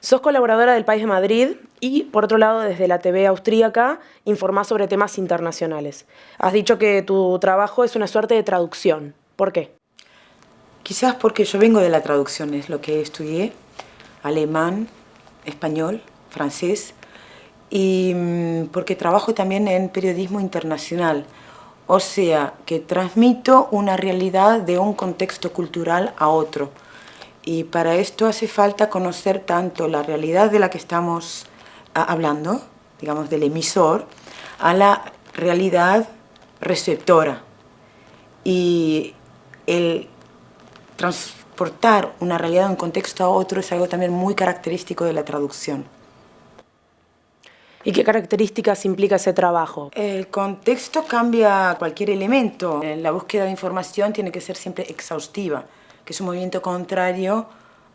Sos colaboradora del País de Madrid y, por otro lado, desde la TV austríaca, informás sobre temas internacionales. Has dicho que tu trabajo es una suerte de traducción. ¿Por qué? Quizás porque yo vengo de la traducción, es lo que estudié, alemán, español, francés, y porque trabajo también en periodismo internacional, o sea, que transmito una realidad de un contexto cultural a otro. Y para esto hace falta conocer tanto la realidad de la que estamos hablando, digamos del emisor, a la realidad receptora. Y el transportar una realidad de un contexto a otro es algo también muy característico de la traducción. ¿Y qué características implica ese trabajo? El contexto cambia cualquier elemento. La búsqueda de información tiene que ser siempre exhaustiva, que es un movimiento contrario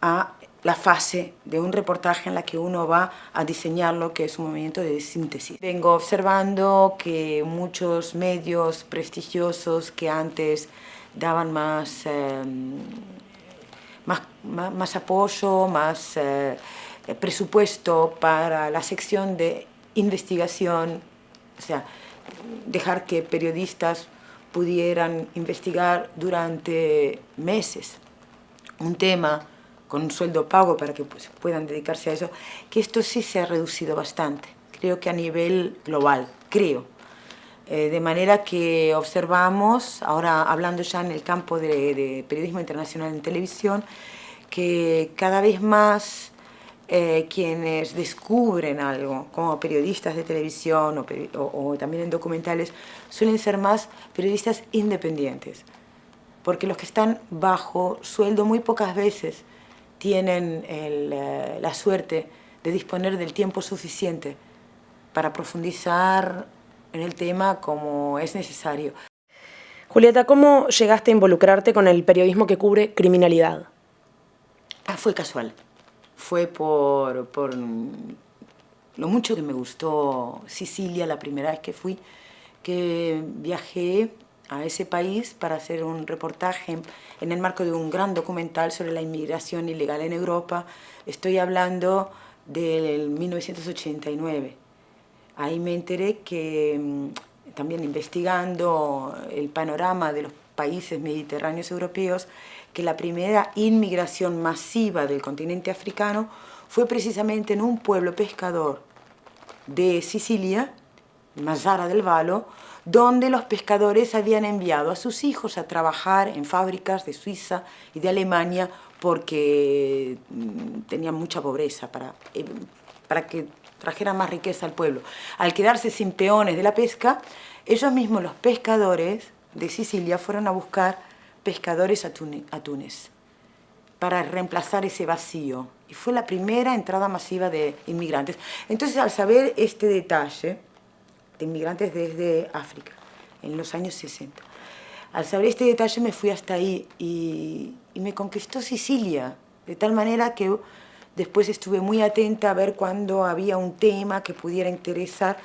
a la fase de un reportaje en la que uno va a diseñarlo, que es un movimiento de síntesis. Vengo observando que muchos medios prestigiosos que antes daban más apoyo, más presupuesto para la sección de investigación, o sea, dejar que periodistas pudieran investigar durante meses un tema con un sueldo pago para que pues, puedan dedicarse a eso, que esto sí se ha reducido bastante, creo que a nivel global, creo. De manera que observamos, ahora hablando ya en el campo de periodismo internacional en televisión, que cada vez más quienes descubren algo, como periodistas de televisión o también en documentales, suelen ser más periodistas independientes, porque los que están bajo sueldo muy pocas veces tienen la suerte de disponer del tiempo suficiente para profundizar en el tema como es necesario. Julieta, ¿cómo llegaste a involucrarte con el periodismo que cubre criminalidad? Fue casual. Fue por lo mucho que me gustó Sicilia la primera vez que fui, que viajé a ese país para hacer un reportaje en el marco de un gran documental sobre la inmigración ilegal en Europa. Estoy hablando del 1989. Ahí me enteré que, también investigando el panorama de los países mediterráneos europeos, que la primera inmigración masiva del continente africano fue precisamente en un pueblo pescador de Sicilia, Mazara del Vallo, donde los pescadores habían enviado a sus hijos a trabajar en fábricas de Suiza y de Alemania porque tenían mucha pobreza para que trajeran más riqueza al pueblo. Al quedarse sin peones de la pesca, ellos mismos, los pescadores de Sicilia, fueron a buscar pescadores a Túnez para reemplazar ese vacío. Y fue la primera entrada masiva de inmigrantes. Entonces, al saber este detalle de inmigrantes desde África, en los años 60, al saber este detalle me fui hasta ahí y me conquistó Sicilia, de tal manera que después estuve muy atenta a ver cuando había un tema que pudiera interesar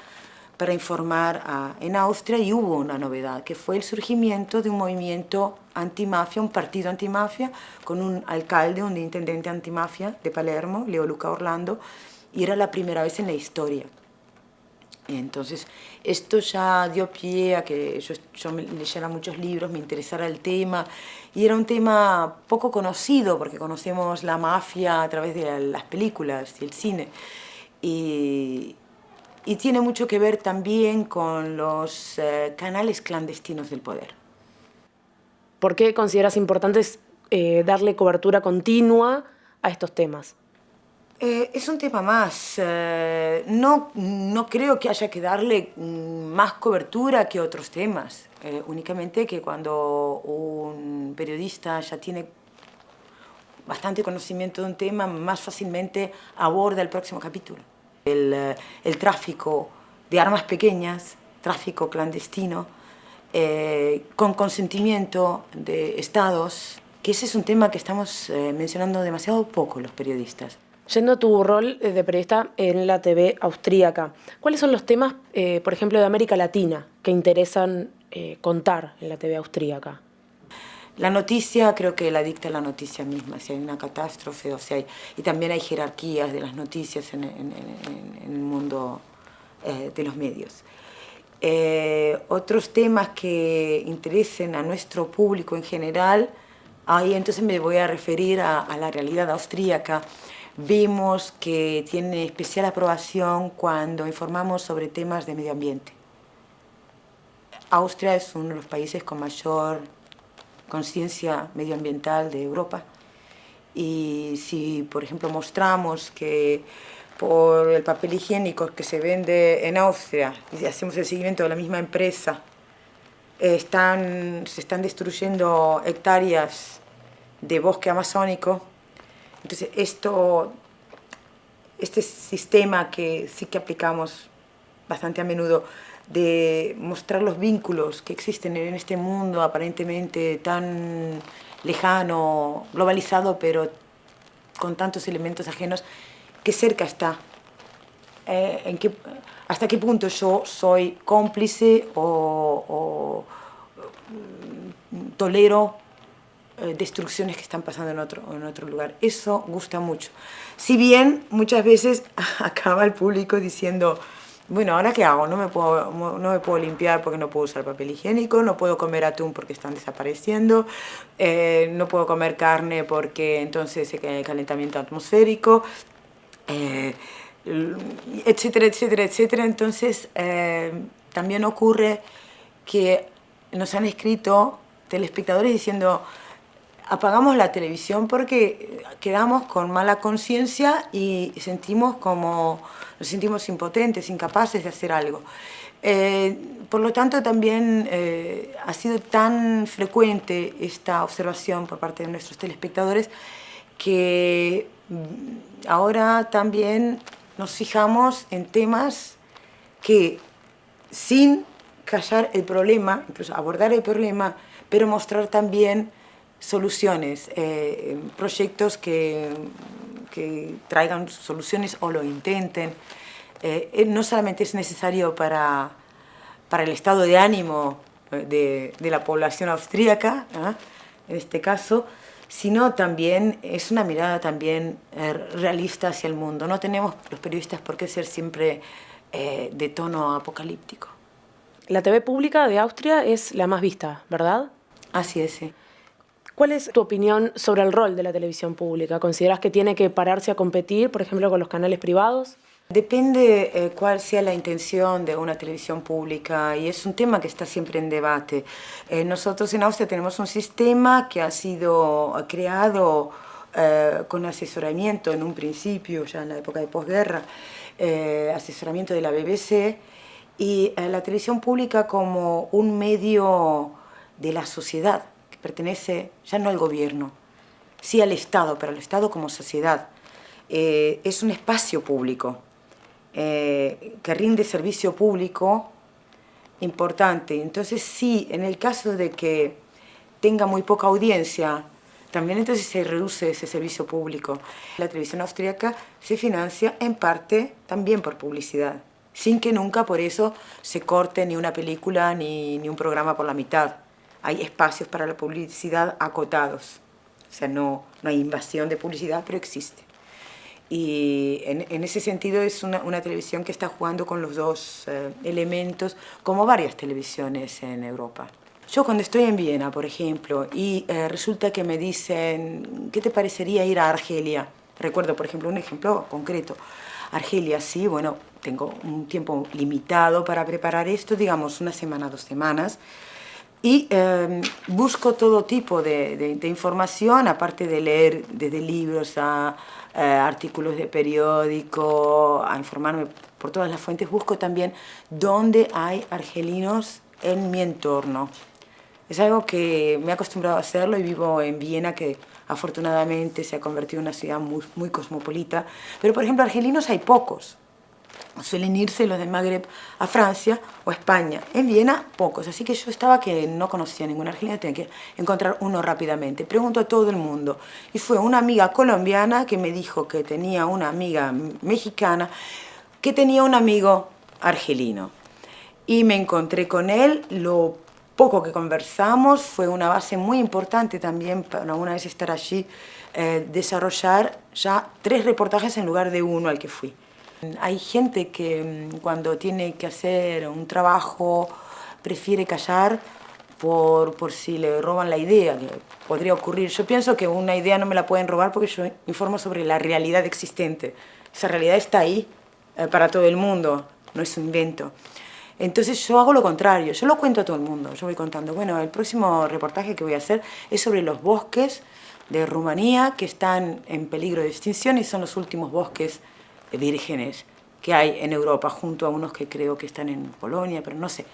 para informar en Austria, y hubo una novedad, que fue el surgimiento de un movimiento antimafia, un partido antimafia, con un alcalde, un intendente antimafia de Palermo, Leo Luca Orlando, y era la primera vez en la historia. Entonces, esto ya dio pie a que yo me leyera muchos libros, me interesara el tema, y era un tema poco conocido, porque conocemos la mafia a través de las películas y el cine, y tiene mucho que ver también con los canales clandestinos del poder. ¿Por qué consideras importante darle cobertura continua a estos temas? Es un tema más. No creo que haya que darle más cobertura que otros temas. Únicamente que cuando un periodista ya tiene bastante conocimiento de un tema, más fácilmente aborda el próximo capítulo. El tráfico de armas pequeñas, tráfico clandestino, con consentimiento de estados, que ese es un tema que estamos mencionando demasiado poco los periodistas. Yendo a tu rol de periodista en la TV austríaca, ¿cuáles son los temas, por ejemplo, de América Latina que interesan contar en la TV austríaca? La noticia creo que la dicta la noticia misma, si hay una catástrofe o si hay... Y también hay jerarquías de las noticias en el mundo de los medios. Otros temas que interesen a nuestro público en general, ahí entonces me voy a referir a la realidad austríaca. Vemos que tiene especial aprobación cuando informamos sobre temas de medio ambiente. Austria es uno de los países con mayor conciencia medioambiental de Europa, y si por ejemplo mostramos que por el papel higiénico que se vende en Austria y hacemos el seguimiento de la misma empresa, se están destruyendo hectáreas de bosque amazónico, entonces este sistema que sí que aplicamos bastante a menudo, de mostrar los vínculos que existen en este mundo aparentemente tan lejano, globalizado, pero con tantos elementos ajenos, qué cerca está, hasta qué punto yo soy cómplice o tolero destrucciones que están pasando en otro lugar. Eso gusta mucho. Si bien muchas veces acaba el público diciendo, bueno, ¿ahora qué hago? No me puedo limpiar porque no puedo usar papel higiénico, no puedo comer atún porque están desapareciendo, no puedo comer carne porque entonces hay calentamiento atmosférico, etcétera, etcétera, etcétera. Entonces, también ocurre que nos han escrito telespectadores diciendo, apagamos la televisión porque quedamos con mala conciencia y nos sentimos impotentes, incapaces de hacer algo. Por lo tanto, también ha sido tan frecuente esta observación por parte de nuestros telespectadores que ahora también nos fijamos en temas que, sin callar el problema, incluso abordar el problema, pero mostrar también soluciones, proyectos que traigan soluciones o lo intenten. No solamente es necesario para el estado de ánimo de la población austríaca, en este caso, sino también es una mirada también realista hacia el mundo. No tenemos los periodistas por qué ser siempre de tono apocalíptico. La TV pública de Austria es la más vista, ¿verdad? Así es, sí. ¿Cuál es tu opinión sobre el rol de la televisión pública? ¿Consideras que tiene que pararse a competir, por ejemplo, con los canales privados? Depende cuál sea la intención de una televisión pública, y es un tema que está siempre en debate. Nosotros en Austria tenemos un sistema que ha sido creado con asesoramiento en un principio, ya en la época de posguerra, asesoramiento de la BBC, y la televisión pública como un medio de la sociedad, que pertenece ya no al gobierno, sí al Estado, pero al Estado como sociedad. Es un espacio público que rinde servicio público importante. Entonces sí, en el caso de que tenga muy poca audiencia, también entonces se reduce ese servicio público. La televisión austríaca se financia en parte también por publicidad, sin que nunca por eso se corte ni una película ni un programa por la mitad. Hay espacios para la publicidad acotados, o sea, no hay invasión de publicidad, pero existe. Y en ese sentido es una televisión que está jugando con los dos elementos, como varias televisiones en Europa. Yo cuando estoy en Viena, por ejemplo, y resulta que me dicen, ¿qué te parecería ir a Argelia? Recuerdo, por ejemplo, un ejemplo concreto. Argelia, sí, bueno, tengo un tiempo limitado para preparar esto, digamos una semana, 2 semanas, y busco todo tipo de información, aparte de leer desde libros a artículos de periódico, a informarme por todas las fuentes. Busco también dónde hay argelinos en mi entorno. Es algo que me he acostumbrado a hacerlo y vivo en Viena, que afortunadamente se ha convertido en una ciudad muy cosmopolita. Pero, por ejemplo, argelinos hay pocos. Suelen irse los del Magreb a Francia o a España. En Viena, pocos. Así que yo estaba que no conocía ningún argelino, tenía que encontrar uno rápidamente. Pregunto a todo el mundo. Y fue una amiga colombiana que me dijo que tenía una amiga mexicana, que tenía un amigo argelino. Y me encontré con él, lo poco que conversamos fue una base muy importante también para una vez estar allí, desarrollar ya 3 reportajes en lugar de 1 al que fui. Hay gente que cuando tiene que hacer un trabajo prefiere callar por si le roban la idea, que podría ocurrir. Yo pienso que una idea no me la pueden robar porque yo informo sobre la realidad existente. Esa realidad está ahí para todo el mundo, no es un invento. Entonces yo hago lo contrario, yo lo cuento a todo el mundo. Yo voy contando, bueno, el próximo reportaje que voy a hacer es sobre los bosques de Rumanía que están en peligro de extinción y son los últimos bosques vírgenes que hay en Europa, junto a unos que creo que están en Polonia, pero no sé.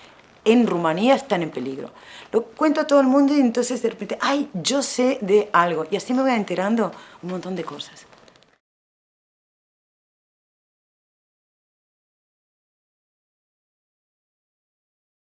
En Rumanía están en peligro. Lo cuento a todo el mundo y entonces de repente, ¡ay, yo sé de algo! Y así me voy enterando un montón de cosas.